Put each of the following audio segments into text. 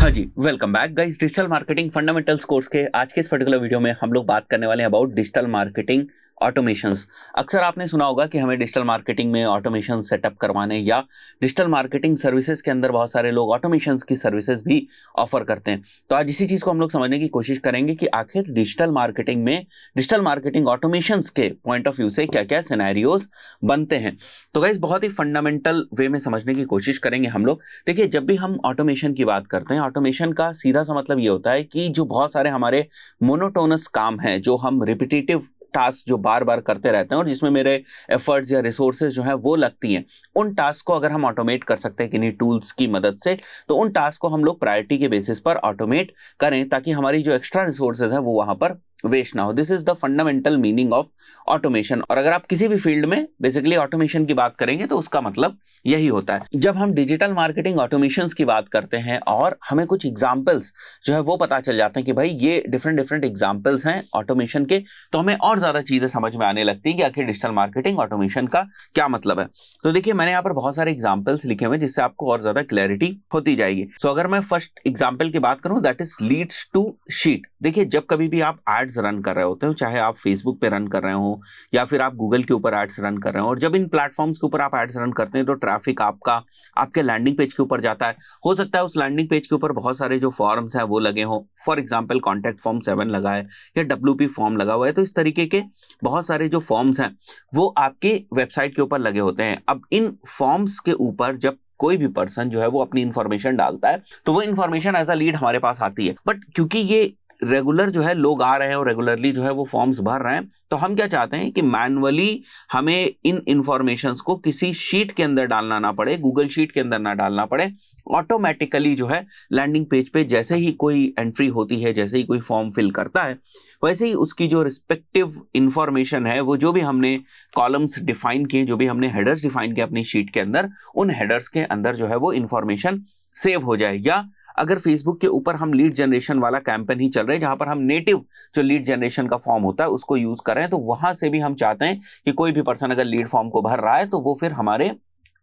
हाँ जी, welcome back guys. Digital marketing fundamentals course के आज के इस पर्टिकुलर वीडियो में हम लोग बात करने वाले हैं अबाउट डिजिटल मार्केटिंग ऑटोमेशंस। अक्सर आपने सुना होगा कि हमें डिजिटल मार्केटिंग में ऑटोमेशन सेटअप करवाने या डिजिटल मार्केटिंग सर्विसेज के अंदर बहुत सारे लोग ऑटोमेशंस की सर्विसेज भी ऑफर करते हैं। तो आज इसी चीज को हम लोग समझने की कोशिश करेंगे कि आखिर डिजिटल मार्केटिंग में डिजिटल मार्केटिंग ऑटोमेशंस के पॉइंट ऑफ व्यू से क्या क्या सिनेरियोज बनते हैं। तो गाइस बहुत ही फंडामेंटल वे में समझने की कोशिश करेंगे हम लोग। देखिए, जब भी हम ऑटोमेशन की बात करते हैं, ऑटोमेशन का सीधा सा मतलब ये होता है कि जो बहुत सारे हमारे मोनोटोनस काम हैं, जो हम रिपीटेटिव टास्क जो बार बार करते रहते हैं और जिसमें मेरे एफर्ट्स या रिसोर्सेज जो है वो लगती हैं, उन टास्क को अगर हम ऑटोमेट कर सकते हैं किन्हीं टूल्स की मदद से, तो उन टास्क को हम लोग प्रायोरिटी के बेसिस पर ऑटोमेट करें ताकि हमारी जो एक्स्ट्रा रिसोर्सेज है वो वहां पर वेस्ट ना हो। This is the fundamental meaning of automation. और अगर आप किसी भी फील्ड में बेसिकली ऑटोमेशन की बात करेंगे तो उसका मतलब यही होता है। जब हम डिजिटल मार्केटिंग ऑटोमेशंस की बात करते हैं और हमें कुछ एग्जांपल्स जो है वो पता चल जाते हैं कि भाई ये डिफरेंट डिफरेंट एग्जांपल्स हैं ऑटोमेशन के, तो हमें और ज्यादा चीजें समझ में आने लगती हैं कि आखिर डिजिटल मार्केटिंग ऑटोमेशन का क्या मतलब है। तो देखिए, मैंने यहाँ पर बहुत सारे एग्जांपल्स लिखे हुए हैं जिससे आपको और ज्यादा क्लैरिटी होती जाएगी। सो अगर मैं फर्स्ट एग्जांपल की बात करूं, that is leads to sheet. देखिए, जब कभी भी आप एड्स रन कर रहे होते हो, चाहे आप फेसबुक पे रन कर रहे हो या फिर आप गूगल के ऊपर एड्स रन कर रहे हो, और जब इन प्लेटफॉर्म्स के ऊपर आप एड्स रन करते हैं तो ट्रैफिक आपका आपके लैंडिंग पेज के ऊपर जाता है। हो सकता है उस लैंडिंग पेज के ऊपर बहुत सारे जो फॉर्म्स हैं वो लगे हों, फॉर एग्जांपल कॉन्टैक्ट फॉर्म 7 लगा है या WP फॉर्म लगा हुआ है। तो इस तरीके के बहुत सारे जो फॉर्म्स हैं वो आपके वेबसाइट के ऊपर लगे होते हैं। अब इन फॉर्म्स के ऊपर जब कोई भी पर्सन जो है वो अपनी इंफॉर्मेशन डालता है तो वो इंफॉर्मेशन एज अ लीड हमारे पास आती है। बट क्योंकि ये रेगुलर जो है लोग आ रहे हैं और रेगुलरली जो है वो फॉर्म्स भर रहे हैं, तो हम क्या चाहते हैं कि मैनुअली हमें इन इंफॉर्मेशंस को किसी शीट के अंदर डालना ना पड़े, गूगल शीट के अंदर ना डालना पड़े। ऑटोमेटिकली जो है लैंडिंग पेज पे जैसे ही कोई एंट्री होती है, जैसे ही कोई फॉर्म फिल करता है, वैसे ही उसकी जो रिस्पेक्टिव इंफॉर्मेशन है, वो जो भी हमने कॉलम्स डिफाइन किए, जो भी हमने हेडर्स डिफाइन किए अपनी शीट के अंदर, उन हेडर्स के अंदर जो है वो इंफॉर्मेशन सेव हो जाए। या अगर फेसबुक के ऊपर हम लीड जनरेशन वाला कैंपेन ही चल रहे हैं जहां पर हम नेटिव जो लीड जनरेशन का फॉर्म होता है उसको यूज कर रहे हैं, तो वहां से भी हम चाहते हैं कि कोई भी पर्सन अगर लीड फॉर्म को भर रहा है तो वो फिर हमारे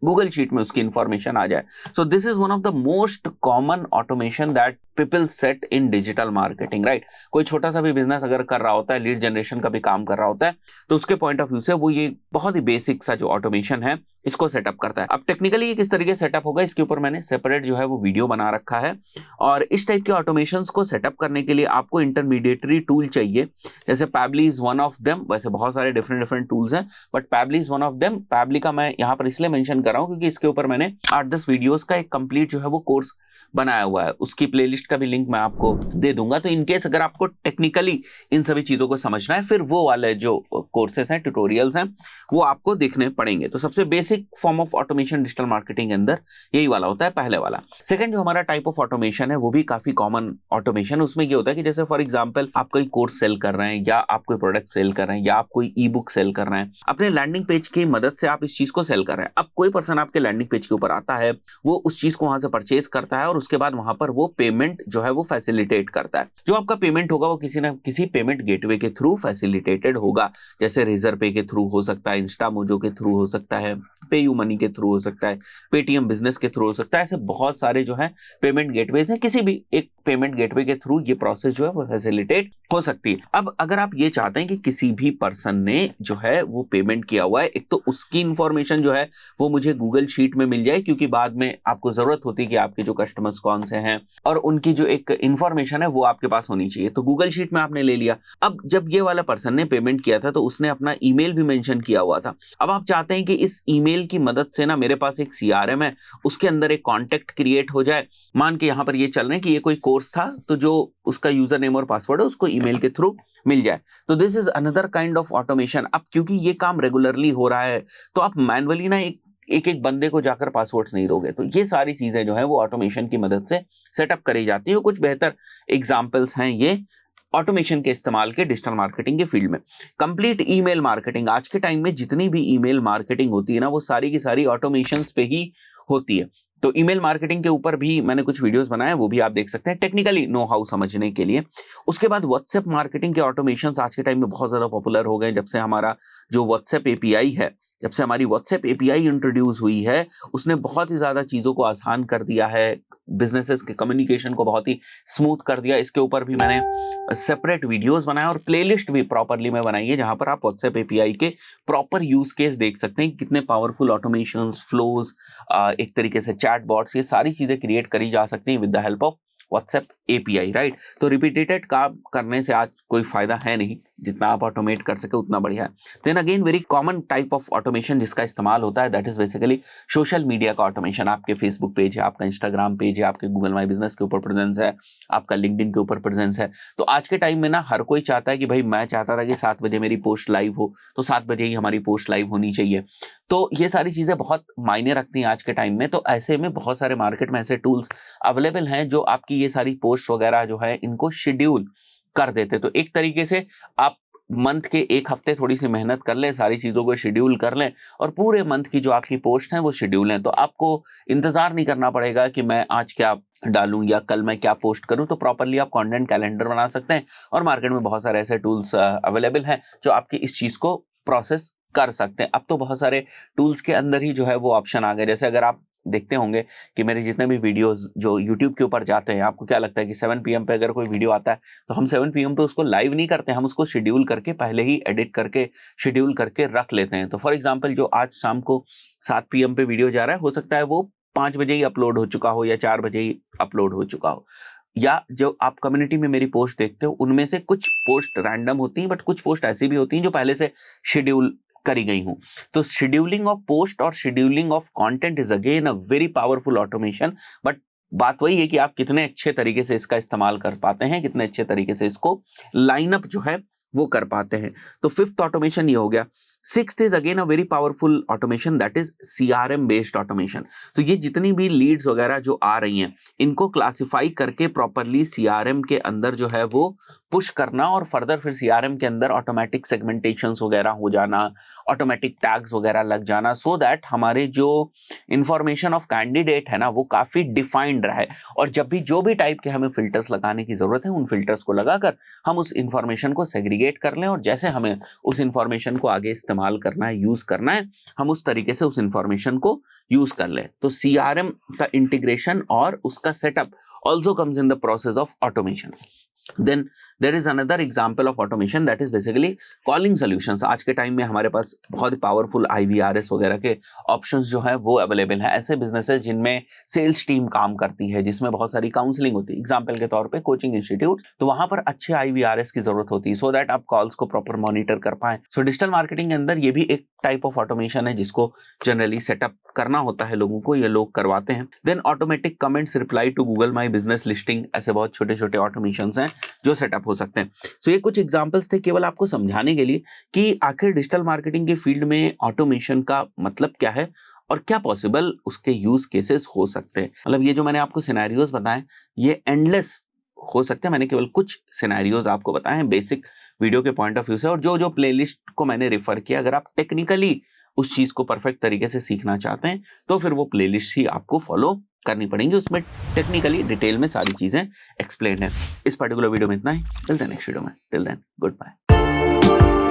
गूगल शीट में उसकी इंफॉर्मेशन आ जाए। So this is one of the most common automation that people set in digital marketing, right. कोई छोटा सा भी बिजनेस अगर कर रहा होता है, लीड जनरेशन का भी काम कर रहा होता है, तो उसके पॉइंट ऑफ व्यू से वो ये बहुत ही बेसिक सा जो ऑटोमेशन है इसको सेटअप करता है। अब टेक्निकली ये किस तरीके से सेटअप होगा इसके ऊपर मैंने सेपरेट जो है वो वीडियो बना रखा है। और इस टाइप के ऑटोमेशंस को सेटअप करने के लिए आपको इंटरमीडिएटरी टूल चाहिए। जैसे Pabbly is one of them, वैसे बहुत सारे डिफरेंट डिफरेंट टूल्स हैं, but Pabbly is one of them. Pabbly का मैं यहाँ पर इसलिए मेंशन कर रहा हूँ क्योंकि इसके ऊपर मैंने 8-10 वीडियोस का एक कंप्लीट जो है वो कोर्स बनाया हुआ है। उसकी प्लेलिस्ट का भी लिंक मैं आपको दे दूंगा। तो इनकेस अगर आपको टेक्निकली इन सभी चीजों को समझना है, फिर वो वाले जो कोर्सेस हैं, ट्यूटोरियल्स हैं, वो आपको देखने पड़ेंगे। तो सबसे basic form of automation digital marketing के अंदर यही वाला होता है, पहले वाला। सेकंड जो हमारा टाइप ऑफ ऑटोमेशन है वो भी काफी कॉमन ऑटोमेशन। उसमें ये होता है कि जैसे फॉर एग्जांपल आप कोई कोर्स सेल कर रहे हैं या आप कोई प्रोडक्ट सेल कर रहे हैं या आप कोई ई बुक सेल कर रहे हैं, अपने लैंडिंग पेज की मदद से आप इस चीज को सेल कर रहे हैं। अब कोई पर्सन आपके लैंडिंग पेज के ऊपर आता है, वो उस चीज को वहां से परचेज करता है और उसके बाद वहां पर वो पेमेंट जो है वो फैसिलिटेट करता है। जो आपका पेमेंट होगा वो किसी ना किसी पेमेंट गेटवे के थ्रू फैसिलिटेटेड होगा। जैसे रेजर पे के थ्रू हो सकता है, इंस्टा मोजो के थ्रू हो सकता है, पेयू मनी के थ्रू हो सकता है, पेटीएम बिजनेस के थ्रू हो सकता है। ऐसे बहुत सारे जो है पेमेंट गेटवेज हैं, किसी भी एक पेमेंट गेटवे के थ्रू ये प्रोसेस जो है वो फैसिलिटेट हो सकती है। अब अगर आप ये चाहते हैं कि किसी भी पर्सन ने जो है वो पेमेंट किया हुआ है, एक तो उसकी इंफॉर्मेशन जो है वो मुझे गूगल शीट में मिल जाए, क्योंकि बाद में आपको जरूरत होती है कि आपके जो कस्टमर्स कौन से हैं और उनकी जो एक इंफॉर्मेशन है वो आपके पास होनी चाहिए। तो गूगल शीट में आपने ले लिया। अब जब ये वाला पर्सन ने पेमेंट किया था तो उसने अपना ईमेल भी मेंशन किया हुआ था। अब आप चाहते हैं कि इस ईमेल की मदद से ना मेरे पास एक CRM है, उसके अंदर एक कॉन्टेक्ट क्रिएट हो जाए। मान के यहाँ पर ये चल रहे हैं कि ये कोई कोर्स था, तो जो उसका यूजर नेम और पासवर्ड है उसको ईमेल के थ्रू मिल जाए। तो this is another kind of automation. अब क्योंकि ये काम रेगुलरली हो रहा है तो आप मैनुअली ना एक एक बंदे को जाकर पासवर्ड्स नहीं दोगे। तो ये सारी चीजें जो है वो ऑटोमेशन की मदद से सेटअप करी जाती है। कुछ बेहतर एग्जांपल्स हैं ये ऑटोमेशन के इस्तेमाल के डिजिटल मार्केटिंग के फील्ड में। कंप्लीट ईमेल मार्केटिंग, आज के टाइम में जितनी भी ईमेल मार्केटिंग होती है ना वो सारी की सारी ऑटोमेशंस पे ही होती है। तो ईमेल मार्केटिंग के ऊपर भी मैंने कुछ वीडियोस बनाए हैं, वो भी आप देख सकते हैं टेक्निकली नो हाउ समझने के लिए। उसके बाद व्हाट्सएप मार्केटिंग के ऑटोमेशंस आज के टाइम में बहुत ज्यादा पॉपुलर हो गए। जब से हमारा जो व्हाट्सएप API है, जब से हमारी व्हाट्सएप API इंट्रोड्यूस हुई है, उसने बहुत ही ज्यादा चीजों को आसान कर दिया है। बिजनेसेस के कम्युनिकेशन को बहुत ही स्मूथ कर दिया। इसके ऊपर भी मैंने सेपरेट वीडियोस बनाए और प्लेलिस्ट भी प्रॉपरली मैं बनाई है, जहां पर आप व्हाट्सएप एपीआई के प्रॉपर यूज केस देख सकते हैं, कितने पावरफुल ऑटोमेशंस, फ्लोज, एक तरीके से चैट बॉट्स, ये सारी चीजें क्रिएट करी जा सकती हैं with the help of WhatsApp API, right. तो रिपीटेड काम करने से आज कोई फायदा है नहीं, जितना आप ऑटोमेट कर सके उतना बढ़िया है। Then again very common type of automation जिसका इस्तेमाल होता है, that is basically social media का ऑटोमेशन। आपके फेसबुक पेज है, आपका इंस्टाग्राम पेज है, आपके गूगल माई बिजनेस के ऊपर प्रेजेंस है, आपका लिंक्डइन के ऊपर प्रेजेंस है। तो आज के टाइम में ना हर कोई चाहता है कि भाई मैं चाहता था कि 7 बजे मेरी पोस्ट लाइव हो, तो 7 बजे ही हमारी पोस्ट लाइव होनी चाहिए। तो ये सारी चीजें बहुत मायने रखती हैं आज के टाइम में। तो ऐसे में बहुत सारे मार्केट में ऐसे टूल्स अवेलेबल हैं जो आपकी ये सारी पोस्ट वगैरह जो है इनको शेड्यूल कर देते। तो एक तरीके से आप मंथ के एक हफ्ते थोड़ी सी मेहनत कर लें, सारी चीजों को शेड्यूल कर लें और पूरे मंथ की जो आपकी पोस्ट है वो शेड्यूल है। तो आपको इंतजार नहीं करना पड़ेगा कि मैं आज क्या डालूं या कल मैं क्या पोस्ट करूं। तो प्रॉपरली आप कंटेंट कैलेंडर बना सकते हैं और मार्केट में बहुत सारे ऐसे टूल्स अवेलेबल हैं जो आपकी इस चीज को प्रोसेस कर सकते हैं। अब तो बहुत सारे टूल्स के अंदर ही जो है वो ऑप्शन आ गए। जैसे अगर आप देखते होंगे कि मेरे जितने भी वीडियोस जो YouTube के ऊपर जाते हैं, आपको क्या लगता है कि 7 PM पे अगर कोई वीडियो आता है तो हम 7 PM पे उसको लाइव नहीं करते, हम उसको शेड्यूल करके पहले ही एडिट करके शेड्यूल करके रख लेते हैं। तो फॉर एग्जांपल जो आज शाम को 7 PM पे वीडियो जा रहा है, हो सकता है वो 5 बजे ही अपलोड हो चुका हो या 4 बजे ही अपलोड हो चुका हो। या जो आप कम्युनिटी में मेरी पोस्ट देखते हो उनमें से कुछ पोस्ट रैंडम होती हैं, बट कुछ पोस्ट ऐसी भी होती हैं जो पहले से शेड्यूल करी गई हूं। तो शेड्यूलिंग ऑफ पोस्ट और scheduling of content is again a very powerful automation. But बात वही है कि आप कितने अच्छे तरीके से इसका इस्तेमाल कर पाते हैं, कितने अच्छे तरीके से इसको लाइनअप जो है वो कर पाते हैं। तो फिफ्थ ऑटोमेशन ये हो गया। Sixth is again a very powerful automation, that is CRM based automation. तो ये जितनी भी लीड्स वगैरह जो आ रही हैं इनको क्लासिफाई करके प्रॉपरली सीआरएम के अंदर जो है वो पुश करना और फर्दर फिर सीआरएम के अंदर ऑटोमेटिक सेगमेंटेशंस वगैरह हो जाना, ऑटोमेटिक टैग्स वगैरह लग जाना, सो दैट हमारे जो इंफॉर्मेशन ऑफ कैंडिडेट है ना वो काफी डिफाइंड रहे। और जब भी जो भी टाइप के हमें फिल्टर्स लगाने की जरूरत है उन फिल्टर्स को लगाकर हम उस इंफॉर्मेशन को सेग्रीगेट कर लें और जैसे हमें उस इंफॉर्मेशन को आगे इस्तेमाल करना है, यूज करना है, हम उस तरीके से उस इंफॉर्मेशन को यूज कर लें। तो सीआरएम का इंटीग्रेशन और उसका setup also comes in the process of automation. Then there is another example of automation that is basically calling solutions। आज के टाइम में हमारे पास बहुत पावरफुल IVRS वगैरह के ऑप्शंस जो है वो अवेलेबल है। ऐसे बिजनेसेस जिनमें सेल्स टीम काम करती है, जिसमें बहुत सारी काउंसलिंग होती है, एग्जांपल के तौर पे कोचिंग इंस्टीट्यूट, तो वहां पर अच्छे IVRS की जरूरत होती है सो दैट आप कॉल्स को प्रॉपर मॉनिटर कर पाए। सो डिजिटल मार्केटिंग के अंदर ये भी एक टाइप ऑफ ऑटोमेशन है जिसको जनरली सेटअप करना होता है लोगों को, ये लोग करवाते हैं। Then automatic comments reply to Google My Business listing, ऐसे बहुत छोटे छोटे ऑटोमेशंस हैं जो सेटअप हो सकते हैं। सो ये कुछ एग्जांपल्स थे केवल आपको समझाने के लिए कि आखिर डिजिटल मार्केटिंग के फील्ड में ऑटोमेशन का मतलब क्या है और क्या पॉसिबल उसके यूज केसेस हो सकते हैं। मतलब ये जो मैंने आपको सिनेरियोज बताए ये एंडलेस हो सकते हैं, मैंने केवल कुछ सिनेरियोज आपको बताए हैं बेसिक वीडियो के पॉइंट ऑफ व्यू से। और जो जो प्लेलिस्ट को मैंने रेफर किया, अगर आप टेक्निकली उस चीज को परफेक्ट तरीके से सीखना चाहते हैं तो फिर वो प्लेलिस्ट ही आपको फॉलो करनी पड़ेंगी, उसमें टेक्निकली डिटेल में सारी चीजें एक्सप्लेन है। इस पर्टिकुलर वीडियो में इतना ही, मिलते हैं नेक्स्ट वीडियो में। Till then good bye.